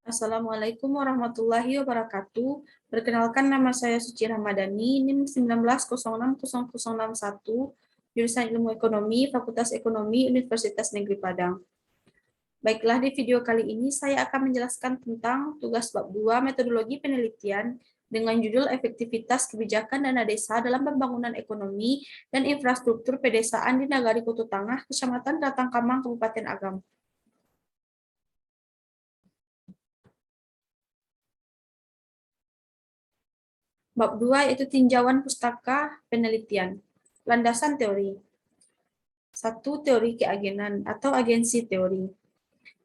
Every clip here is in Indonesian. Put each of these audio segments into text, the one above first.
Assalamualaikum warahmatullahi wabarakatuh. Perkenalkan, nama saya Suci Ramadhani, NIM 19060061, jurusan Ilmu Ekonomi, Fakultas Ekonomi, Universitas Negeri Padang. Baiklah, di video kali ini saya akan menjelaskan tentang tugas bab 2 metodologi penelitian dengan judul efektivitas kebijakan dana desa dalam pembangunan ekonomi dan infrastruktur pedesaan di Nagari Kutu Tangah, Kecamatan Ratangkamang, Kabupaten Agam. Bab 2 yaitu tinjauan pustaka penelitian. Landasan teori. 1. Teori keagenan atau agensi teori.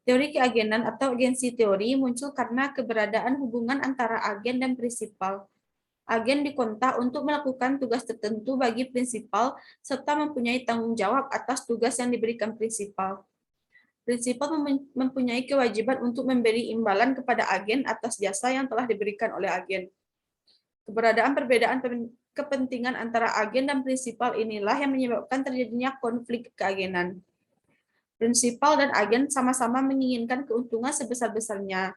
Teori keagenan atau agensi teori muncul karena keberadaan hubungan antara agen dan prinsipal. Agen dikontak untuk melakukan tugas tertentu bagi prinsipal serta mempunyai tanggung jawab atas tugas yang diberikan prinsipal. Prinsipal mempunyai kewajiban untuk memberi imbalan kepada agen atas jasa yang telah diberikan oleh agen. Keberadaan perbedaan kepentingan antara agen dan prinsipal inilah yang menyebabkan terjadinya konflik keagenan. Prinsipal dan agen sama-sama menginginkan keuntungan sebesar-besarnya.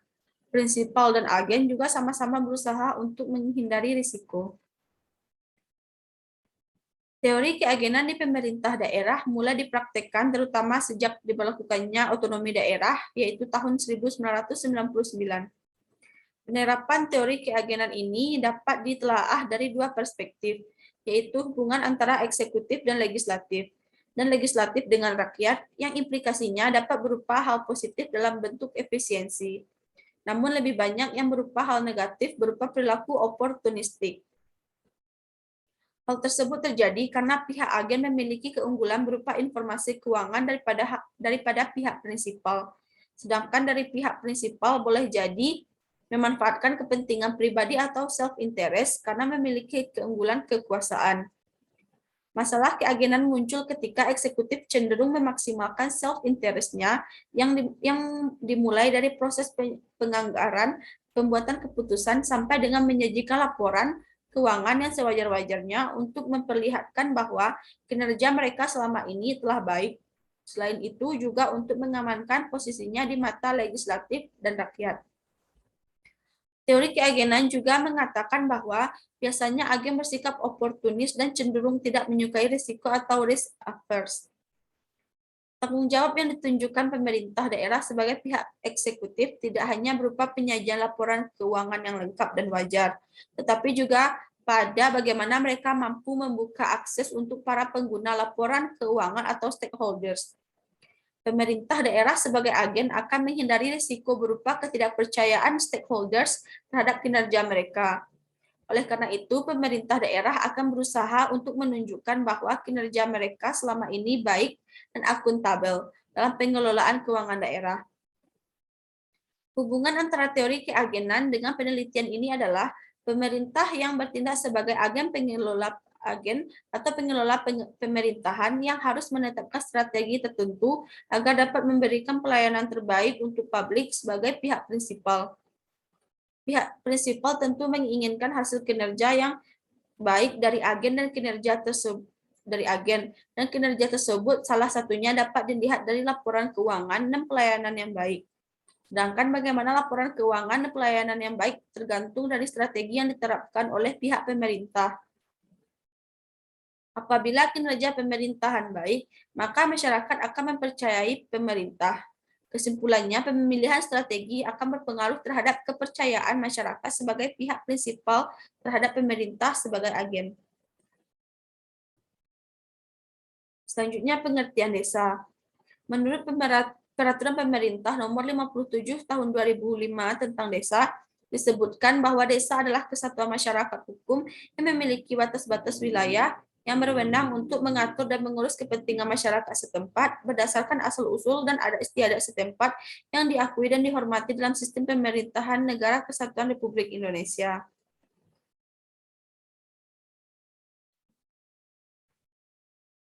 Prinsipal dan agen juga sama-sama berusaha untuk menghindari risiko. Teori keagenan di pemerintah daerah mulai dipraktekkan terutama sejak diberlakukannya otonomi daerah, yaitu tahun 1999. Penerapan teori keagenan ini dapat ditelaah dari dua perspektif, yaitu hubungan antara eksekutif dan legislatif dengan rakyat, yang implikasinya dapat berupa hal positif dalam bentuk efisiensi, namun lebih banyak yang berupa hal negatif berupa perilaku oportunistik. Hal tersebut terjadi karena pihak agen memiliki keunggulan berupa informasi keuangan daripada pihak prinsipal, sedangkan dari pihak prinsipal boleh jadi memanfaatkan kepentingan pribadi atau self-interest karena memiliki keunggulan kekuasaan. Masalah keagenan muncul ketika eksekutif cenderung memaksimalkan self-interest-nya yang dimulai dari proses penganggaran, pembuatan keputusan, sampai dengan menyajikan laporan keuangan yang sewajar-wajarnya untuk memperlihatkan bahwa kinerja mereka selama ini telah baik. Selain itu juga untuk mengamankan posisinya di mata legislatif dan rakyat. Teori keagenan juga mengatakan bahwa biasanya agen bersikap oportunis dan cenderung tidak menyukai risiko atau risk averse. Tanggung jawab yang ditunjukkan pemerintah daerah sebagai pihak eksekutif tidak hanya berupa penyajian laporan keuangan yang lengkap dan wajar, tetapi juga pada bagaimana mereka mampu membuka akses untuk para pengguna laporan keuangan atau stakeholders. Pemerintah daerah sebagai agen akan menghindari risiko berupa ketidakpercayaan stakeholders terhadap kinerja mereka. Oleh karena itu, pemerintah daerah akan berusaha untuk menunjukkan bahwa kinerja mereka selama ini baik dan akuntabel dalam pengelolaan keuangan daerah. Hubungan antara teori keagenan dengan penelitian ini adalah pemerintah yang bertindak sebagai agen atau pengelola pemerintahan yang harus menetapkan strategi tertentu agar dapat memberikan pelayanan terbaik untuk publik sebagai pihak prinsipal. Pihak prinsipal tentu menginginkan hasil kinerja yang baik dari agen dan kinerja tersebut salah satunya dapat dilihat dari laporan keuangan dan pelayanan yang baik. Sedangkan bagaimana laporan keuangan dan pelayanan yang baik tergantung dari strategi yang diterapkan oleh pihak pemerintah. Apabila kinerja pemerintahan baik, maka masyarakat akan mempercayai pemerintah. Kesimpulannya, pemilihan strategi akan berpengaruh terhadap kepercayaan masyarakat sebagai pihak prinsipal terhadap pemerintah sebagai agen. Selanjutnya, pengertian desa. Menurut Peraturan Pemerintah Nomor 57 Tahun 2005 tentang Desa, disebutkan bahwa desa adalah kesatuan masyarakat hukum yang memiliki batas-batas wilayah yang berwenang untuk mengatur dan mengurus kepentingan masyarakat setempat berdasarkan asal-usul dan adat istiadat setempat yang diakui dan dihormati dalam sistem pemerintahan Negara Kesatuan Republik Indonesia.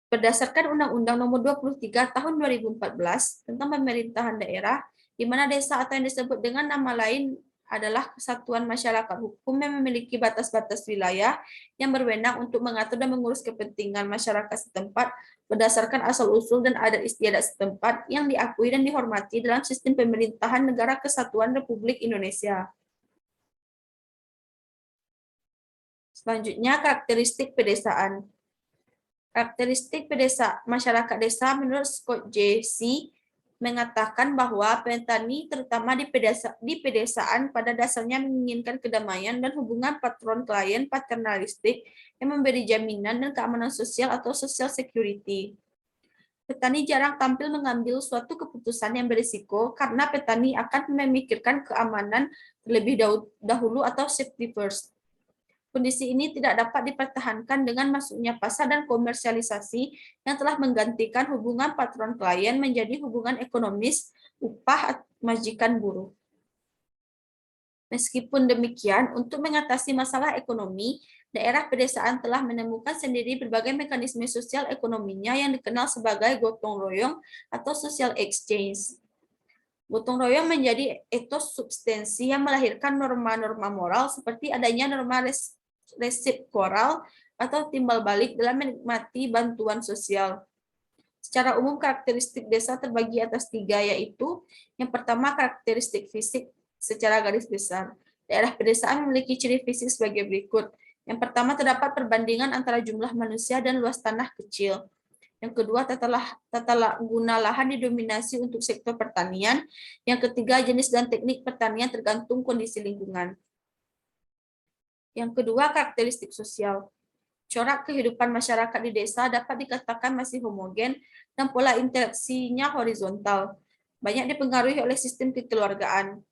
Berdasarkan Undang-Undang Nomor 23 Tahun 2014 tentang Pemerintahan Daerah, di mana desa atau yang disebut dengan nama lain adalah kesatuan masyarakat hukum yang memiliki batas-batas wilayah yang berwenang untuk mengatur dan mengurus kepentingan masyarakat setempat berdasarkan asal-usul dan adat istiadat setempat yang diakui dan dihormati dalam sistem pemerintahan Negara Kesatuan Republik Indonesia. Selanjutnya, karakteristik pedesaan. Karakteristik masyarakat desa menurut Scott J. C. mengatakan bahwa petani terutama di pedesaan pada dasarnya menginginkan kedamaian dan hubungan patron-klien paternalistik yang memberi jaminan dan keamanan sosial atau social security. Petani jarang tampil mengambil suatu keputusan yang berisiko karena petani akan memikirkan keamanan terlebih dahulu atau safety first. Kondisi ini tidak dapat dipertahankan dengan masuknya pasar dan komersialisasi yang telah menggantikan hubungan patron-klien menjadi hubungan ekonomis upah majikan buruh. Meskipun demikian, untuk mengatasi masalah ekonomi, daerah pedesaan telah menemukan sendiri berbagai mekanisme sosial ekonominya yang dikenal sebagai gotong royong atau social exchange. Gotong royong menjadi etos substansi yang melahirkan norma-norma moral seperti adanya norma resiprocal atau timbal balik dalam menikmati bantuan sosial. Secara umum, karakteristik desa terbagi atas 3, yaitu yang pertama, karakteristik fisik secara garis besar. Daerah pedesaan memiliki ciri fisik sebagai berikut. Yang pertama, terdapat perbandingan antara jumlah manusia dan luas tanah kecil. Yang kedua, tata guna lahan didominasi untuk sektor pertanian. Yang ketiga, jenis dan teknik pertanian tergantung kondisi lingkungan. Yang kedua, karakteristik sosial. Corak kehidupan masyarakat di desa dapat dikatakan masih homogen dan pola interaksinya horizontal. Banyak dipengaruhi oleh sistem kekeluargaan.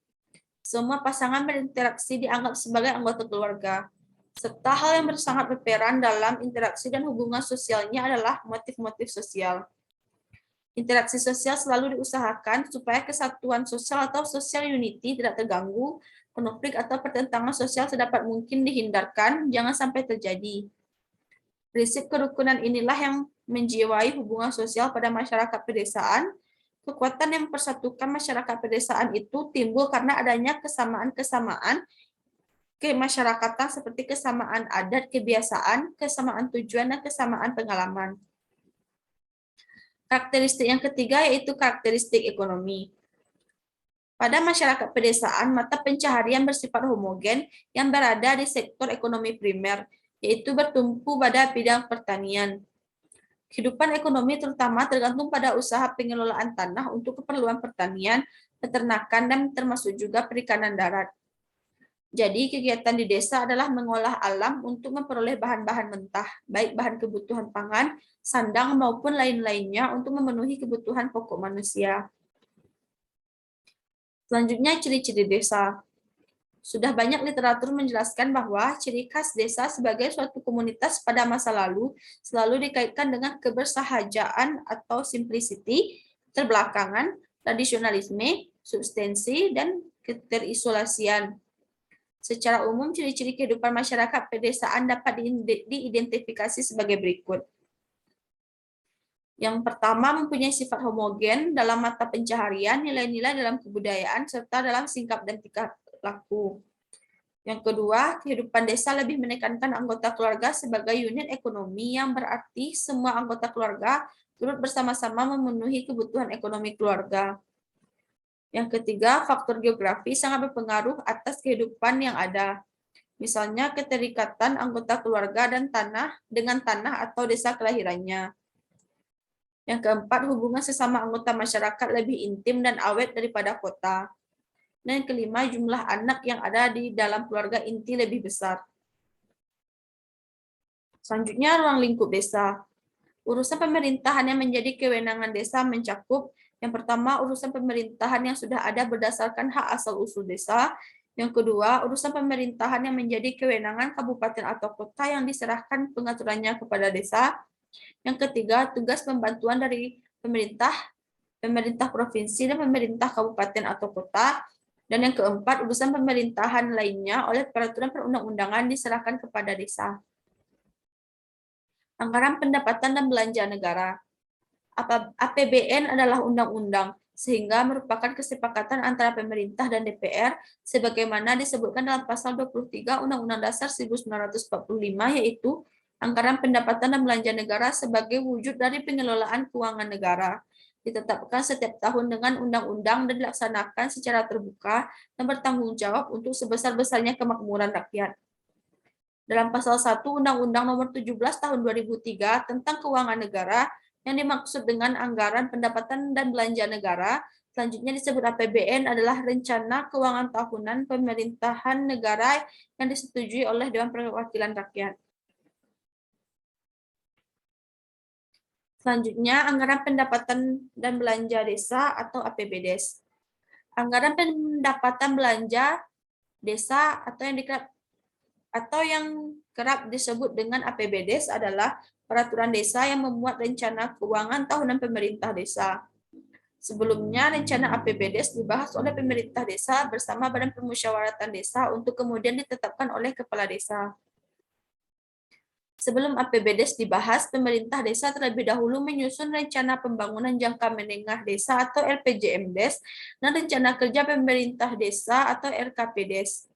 Semua pasangan berinteraksi dianggap sebagai anggota keluarga. Serta hal yang sangat berperan dalam interaksi dan hubungan sosialnya adalah motif-motif sosial. Interaksi sosial selalu diusahakan supaya kesatuan sosial atau social unity tidak terganggu, konflik atau pertentangan sosial sedapat mungkin dihindarkan, jangan sampai terjadi. Prinsip kerukunan inilah yang menjiwai hubungan sosial pada masyarakat pedesaan. Kekuatan yang mempersatukan masyarakat pedesaan itu timbul karena adanya kesamaan-kesamaan kemasyarakatan seperti kesamaan adat, kebiasaan, kesamaan tujuan, dan kesamaan pengalaman. Karakteristik yang ketiga yaitu karakteristik ekonomi. Pada masyarakat pedesaan, mata pencaharian bersifat homogen yang berada di sektor ekonomi primer, yaitu bertumpu pada bidang pertanian. Kehidupan ekonomi terutama tergantung pada usaha pengelolaan tanah untuk keperluan pertanian, peternakan, dan termasuk juga perikanan darat. Jadi, kegiatan di desa adalah mengolah alam untuk memperoleh bahan-bahan mentah, baik bahan kebutuhan pangan, sandang, maupun lain-lainnya untuk memenuhi kebutuhan pokok manusia. Selanjutnya, ciri-ciri desa. Sudah banyak literatur menjelaskan bahwa ciri khas desa sebagai suatu komunitas pada masa lalu selalu dikaitkan dengan kebersahajaan atau simplicity, keterbelakangan, tradisionalisme, substansi, dan keterisolasian. Secara umum, ciri-ciri kehidupan masyarakat pedesaan dapat diidentifikasi sebagai berikut. Yang pertama, mempunyai sifat homogen dalam mata pencaharian, nilai-nilai dalam kebudayaan, serta dalam sikap dan tingkah laku. Yang kedua, kehidupan desa lebih menekankan anggota keluarga sebagai unit ekonomi yang berarti semua anggota keluarga turut bersama-sama memenuhi kebutuhan ekonomi keluarga. Yang ketiga, faktor geografi sangat berpengaruh atas kehidupan yang ada. Misalnya keterikatan anggota keluarga dan dengan tanah atau desa kelahirannya. Yang keempat, hubungan sesama anggota masyarakat lebih intim dan awet daripada kota. Dan yang kelima, jumlah anak yang ada di dalam keluarga inti lebih besar. Selanjutnya, ruang lingkup desa. Urusan pemerintahan yang menjadi kewenangan desa mencakup yang pertama, urusan pemerintahan yang sudah ada berdasarkan hak asal-usul desa. Yang kedua, urusan pemerintahan yang menjadi kewenangan kabupaten atau kota yang diserahkan pengaturannya kepada desa. Yang ketiga, tugas pembantuan dari pemerintah provinsi dan pemerintah kabupaten atau kota. Dan yang keempat, urusan pemerintahan lainnya oleh peraturan perundang-undangan diserahkan kepada desa. Anggaran pendapatan dan belanja negara. APBN adalah undang-undang. sehingga merupakan kesepakatan antara pemerintah dan DPR sebagaimana disebutkan dalam pasal 23 Undang-Undang Dasar 1945, yaitu anggaran pendapatan dan belanja negara sebagai wujud dari pengelolaan keuangan negara ditetapkan setiap tahun dengan undang-undang dan dilaksanakan secara terbuka dan bertanggung jawab untuk sebesar-besarnya kemakmuran rakyat. Dalam pasal 1 Undang-Undang Nomor 17 Tahun 2003 tentang Keuangan Negara, yang dimaksud dengan anggaran pendapatan dan belanja negara, selanjutnya disebut APBN, adalah rencana keuangan tahunan pemerintahan negara yang disetujui oleh Dewan Perwakilan Rakyat. Selanjutnya, anggaran pendapatan dan belanja desa atau APBDes. Anggaran pendapatan belanja desa atau yang kerap disebut dengan APBDes adalah peraturan desa yang memuat rencana keuangan tahunan pemerintah desa. Sebelumnya, rencana APBDes dibahas oleh pemerintah desa bersama Badan Permusyawaratan Desa untuk kemudian ditetapkan oleh kepala desa. Sebelum APBDes dibahas, pemerintah desa terlebih dahulu menyusun rencana pembangunan jangka menengah desa atau RPJMDes dan rencana kerja pemerintah desa atau RKPDes.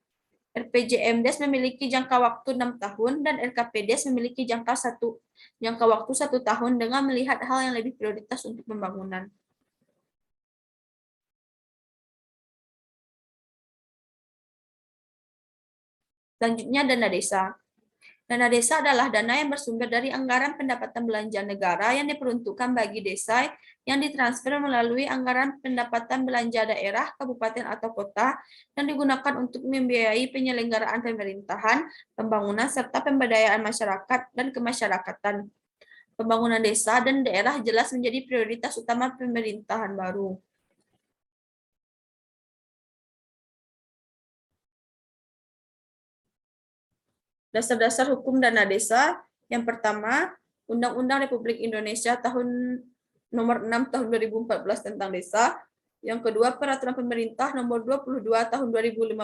RPJMDes memiliki jangka waktu 6 tahun dan RKPDes memiliki jangka waktu 1 tahun dengan melihat hal yang lebih prioritas untuk pembangunan. Selanjutnya, dana desa. Dana desa adalah dana yang bersumber dari anggaran pendapatan belanja negara yang diperuntukkan bagi desa yang ditransfer melalui anggaran pendapatan belanja daerah, kabupaten atau kota dan digunakan untuk membiayai penyelenggaraan pemerintahan, pembangunan, serta pemberdayaan masyarakat dan kemasyarakatan. Pembangunan desa dan daerah jelas menjadi prioritas utama pemerintahan baru. Dasar-dasar hukum dana desa. Yang pertama, Undang-Undang Republik Indonesia Nomor 6 Tahun 2014 tentang desa. Yang kedua, Peraturan Pemerintah Nomor 22 Tahun 2015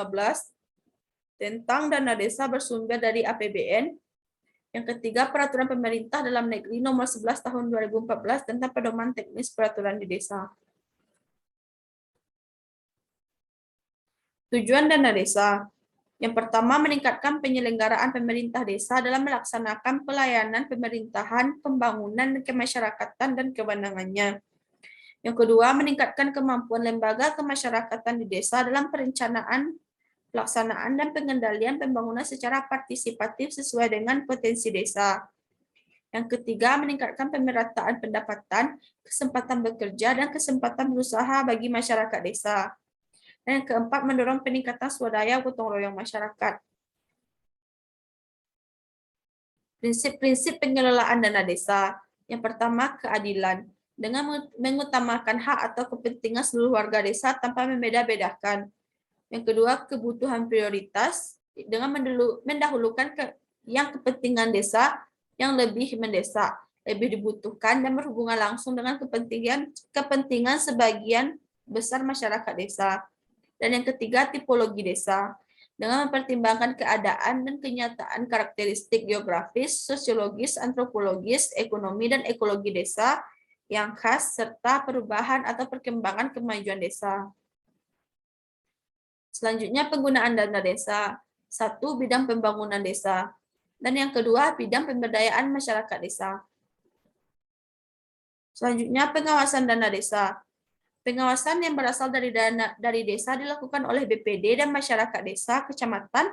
tentang dana desa bersumber dari APBN. Yang ketiga, Peraturan Pemerintah Dalam Negeri Nomor 11 Tahun 2014 tentang pedoman teknis peraturan di desa. Tujuan dana desa. Yang pertama, meningkatkan penyelenggaraan pemerintah desa dalam melaksanakan pelayanan pemerintahan, pembangunan, kemasyarakatan, dan kewenangannya. Yang kedua, meningkatkan kemampuan lembaga kemasyarakatan di desa dalam perencanaan, pelaksanaan, dan pengendalian pembangunan secara partisipatif sesuai dengan potensi desa. Yang ketiga, meningkatkan pemerataan pendapatan, kesempatan bekerja, dan kesempatan berusaha bagi masyarakat desa. Dan yang keempat, mendorong peningkatan swadaya gotong royong masyarakat. Prinsip-prinsip pengelolaan dana desa. Yang pertama, keadilan. Dengan mengutamakan hak atau kepentingan seluruh warga desa tanpa membeda-bedakan. Yang kedua, kebutuhan prioritas. Dengan mendahulukan yang kepentingan desa yang lebih mendesak, lebih dibutuhkan, dan berhubungan langsung dengan kepentingan sebagian besar masyarakat desa. Dan yang ketiga, tipologi desa. Dengan mempertimbangkan keadaan dan kenyataan karakteristik geografis, sosiologis, antropologis, ekonomi, dan ekologi desa yang khas, serta perubahan atau perkembangan kemajuan desa. Selanjutnya, penggunaan dana desa. 1. Bidang pembangunan desa. Dan yang kedua, bidang pemberdayaan masyarakat desa. Selanjutnya, pengawasan dana desa. Pengawasan yang berasal dari desa dilakukan oleh BPD dan masyarakat desa kecamatan.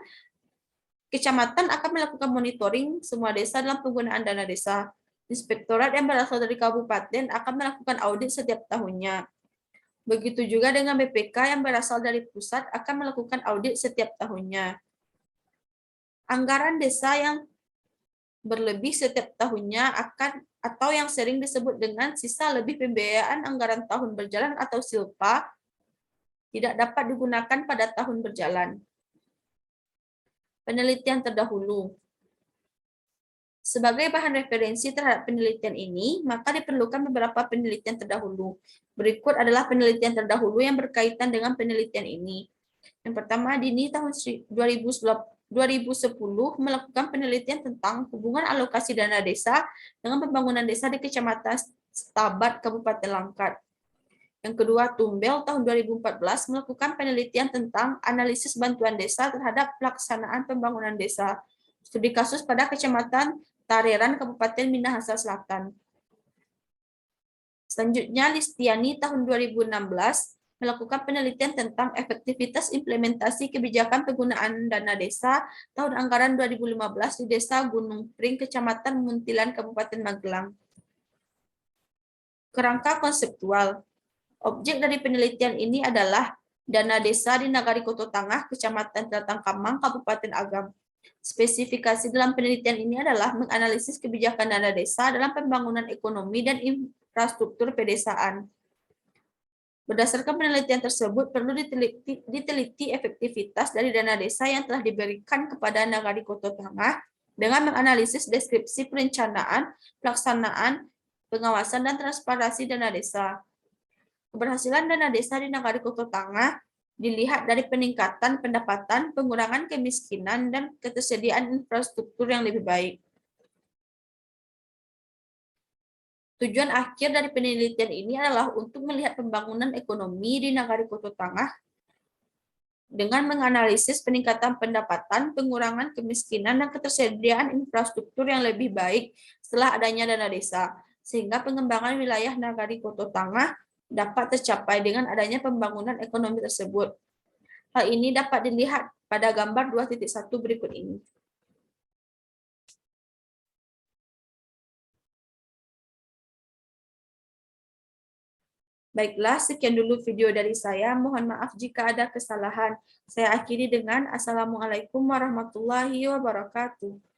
Kecamatan akan melakukan monitoring semua desa dalam penggunaan dana desa. Inspektorat yang berasal dari kabupaten akan melakukan audit setiap tahunnya. Begitu juga dengan BPK yang berasal dari pusat akan melakukan audit setiap tahunnya. Anggaran desa yang berlebih setiap tahunnya atau yang sering disebut dengan sisa lebih pembiayaan anggaran tahun berjalan atau SILPA tidak dapat digunakan pada tahun berjalan. Penelitian terdahulu. Sebagai bahan referensi terhadap penelitian ini, maka diperlukan beberapa penelitian terdahulu. Berikut adalah penelitian terdahulu yang berkaitan dengan penelitian ini. Yang pertama, Dini tahun 2010 melakukan penelitian tentang hubungan alokasi dana desa dengan pembangunan desa di Kecamatan Stabat, Kabupaten Langkat. Yang kedua, Tumbel tahun 2014 melakukan penelitian tentang analisis bantuan desa terhadap pelaksanaan pembangunan desa. Studi kasus pada Kecamatan Tareran, Kabupaten Minahasa Selatan. Selanjutnya, Listiani tahun 2016 melakukan penelitian tentang efektivitas implementasi kebijakan penggunaan dana desa tahun anggaran 2015 di Desa Gunung Pring, Kecamatan Muntilan, Kabupaten Magelang. Kerangka konseptual. Objek dari penelitian ini adalah dana desa di Nagari Koto Tangah, Kecamatan Telatang Kamang, Kabupaten Agam. Spesifikasi dalam penelitian ini adalah menganalisis kebijakan dana desa dalam pembangunan ekonomi dan infrastruktur pedesaan. Berdasarkan penelitian tersebut, perlu diteliti efektivitas dari dana desa yang telah diberikan kepada Nagari Koto Tangah dengan menganalisis deskripsi perencanaan, pelaksanaan, pengawasan, dan transparansi dana desa. Keberhasilan dana desa di Nagari Koto Tangah dilihat dari peningkatan pendapatan, pengurangan kemiskinan, dan ketersediaan infrastruktur yang lebih baik. Tujuan akhir dari penelitian ini adalah untuk melihat pembangunan ekonomi di Nagari Koto Tangah dengan menganalisis peningkatan pendapatan, pengurangan kemiskinan, dan ketersediaan infrastruktur yang lebih baik setelah adanya dana desa, sehingga pengembangan wilayah Nagari Koto Tangah dapat tercapai dengan adanya pembangunan ekonomi tersebut. Hal ini dapat dilihat pada gambar 2.1 berikut ini. Baiklah, sekian dulu video dari saya. Mohon maaf jika ada kesalahan. Saya akhiri dengan Assalamualaikum warahmatullahi wabarakatuh.